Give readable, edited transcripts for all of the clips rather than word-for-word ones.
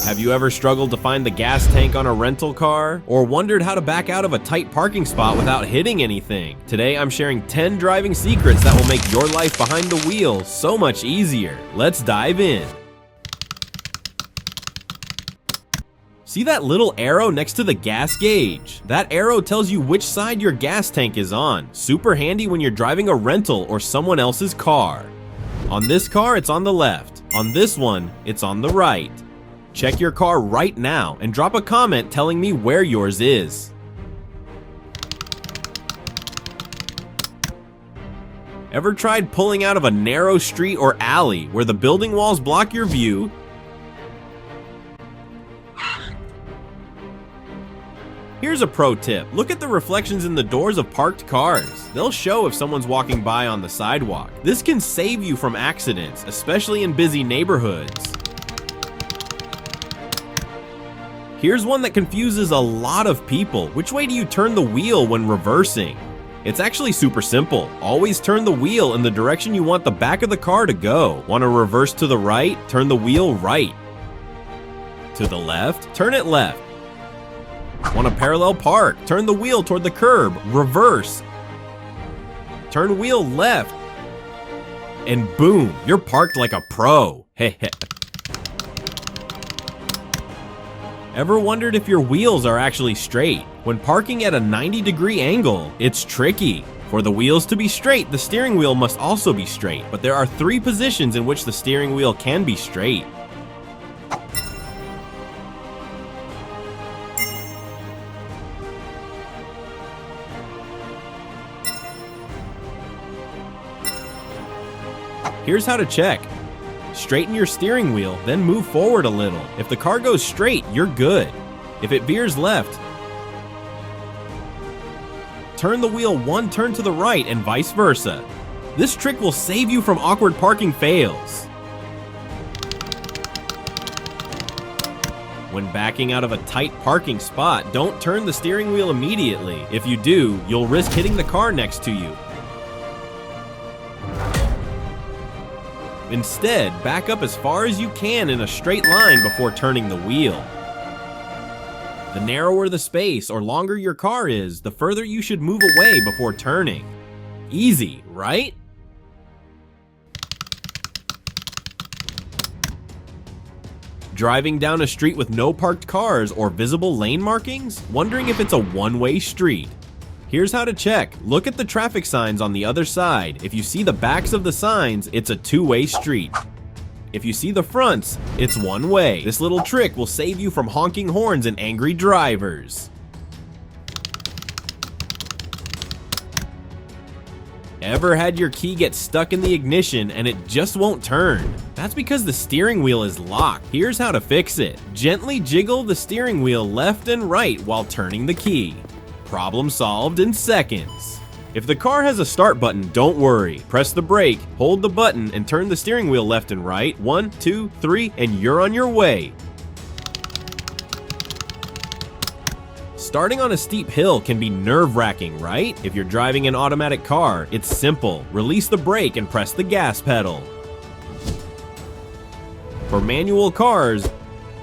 Have you ever struggled to find the gas tank on a rental car? Or wondered how to back out of a tight parking spot without hitting anything? Today I'm sharing 10 driving secrets that will make your life behind the wheel so much easier. Let's dive in. See that little arrow next to the gas gauge? That arrow tells you which side your gas tank is on. Super handy when you're driving a rental or someone else's car. On this car, it's on the left. On this one, it's on the right. Check your car right now and drop a comment telling me where yours is. Ever tried pulling out of a narrow street or alley where the building walls block your view? Here's a pro tip. Look at the reflections in the doors of parked cars. They'll show if someone's walking by on the sidewalk. This can save you from accidents, especially in busy neighborhoods. Here's one that confuses a lot of people. Which way do you turn the wheel when reversing? It's actually super simple. Always turn the wheel in the direction you want the back of the car to go. Want to reverse to the right? Turn the wheel right. To the left? Turn it left. Want to parallel park? Turn the wheel toward the curb. Reverse. Turn wheel left. And boom, you're parked like a pro. Ever wondered if your wheels are actually straight? When parking at a 90-degree angle, it's tricky. For the wheels to be straight, the steering wheel must also be straight. But there are 3 positions in which the steering wheel can be straight. Here's how to check. Straighten your steering wheel, then move forward a little. If the car goes straight, you're good. If it veers left, turn the wheel 1 turn to the right and vice versa. This trick will save you from awkward parking fails. When backing out of a tight parking spot, don't turn the steering wheel immediately. If you do, you'll risk hitting the car next to you. Instead, back up as far as you can in a straight line before turning the wheel. The narrower the space or longer your car is, the further you should move away before turning. Easy, right? Driving down a street with no parked cars or visible lane markings? Wondering if it's a one-way street? Here's how to check. Look at the traffic signs on the other side. If you see the backs of the signs, it's a 2-way street. If you see the fronts, it's 1 way. This little trick will save you from honking horns and angry drivers. Ever had your key get stuck in the ignition and it just won't turn? That's because the steering wheel is locked. Here's how to fix it. Gently jiggle the steering wheel left and right while turning the key. Problem solved in seconds. If the car has a start button, don't worry. Press the brake, hold the button, and turn the steering wheel left and right. 1, 2, 3, and you're on your way. Starting on a steep hill can be nerve-wracking, right? If you're driving an automatic car, it's simple. Release the brake and press the gas pedal. For manual cars,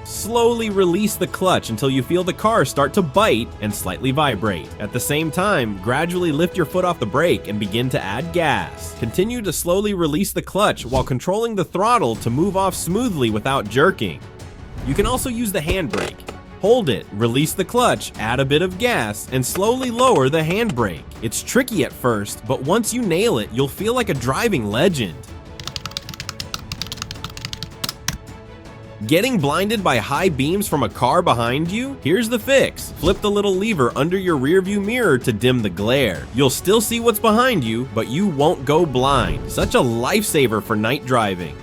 slowly release the clutch until you feel the car start to bite and slightly vibrate. At the same time, gradually lift your foot off the brake and begin to add gas. Continue to slowly release the clutch while controlling the throttle to move off smoothly without jerking. You can also use the handbrake. Hold it, release the clutch, add a bit of gas, and slowly lower the handbrake. It's tricky at first, but once you nail it, you'll feel like a driving legend. Getting blinded by high beams from a car behind you? Here's the fix. Flip the little lever under your rearview mirror to dim the glare. You'll still see what's behind you, but you won't go blind. Such a lifesaver for night driving.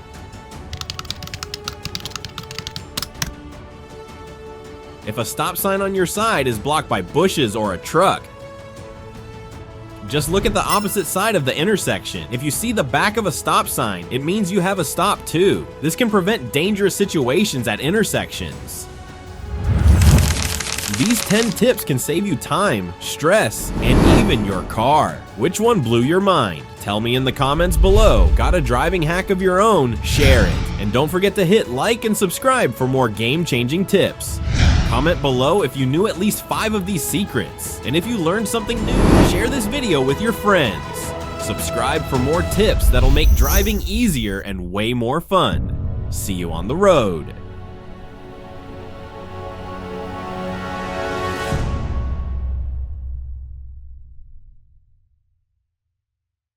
If a stop sign on your side is blocked by bushes or a truck, just look at the opposite side of the intersection. If you see the back of a stop sign, it means you have a stop too. This can prevent dangerous situations at intersections. These 10 tips can save you time, stress, and even your car. Which one blew your mind? Tell me in the comments below. Got a driving hack of your own? Share it. And don't forget to hit like and subscribe for more game-changing tips. Comment below if you knew at least 5 of these secrets. And if you learned something new, share this video with your friends. Subscribe for more tips that'll make driving easier and way more fun. See you on the road.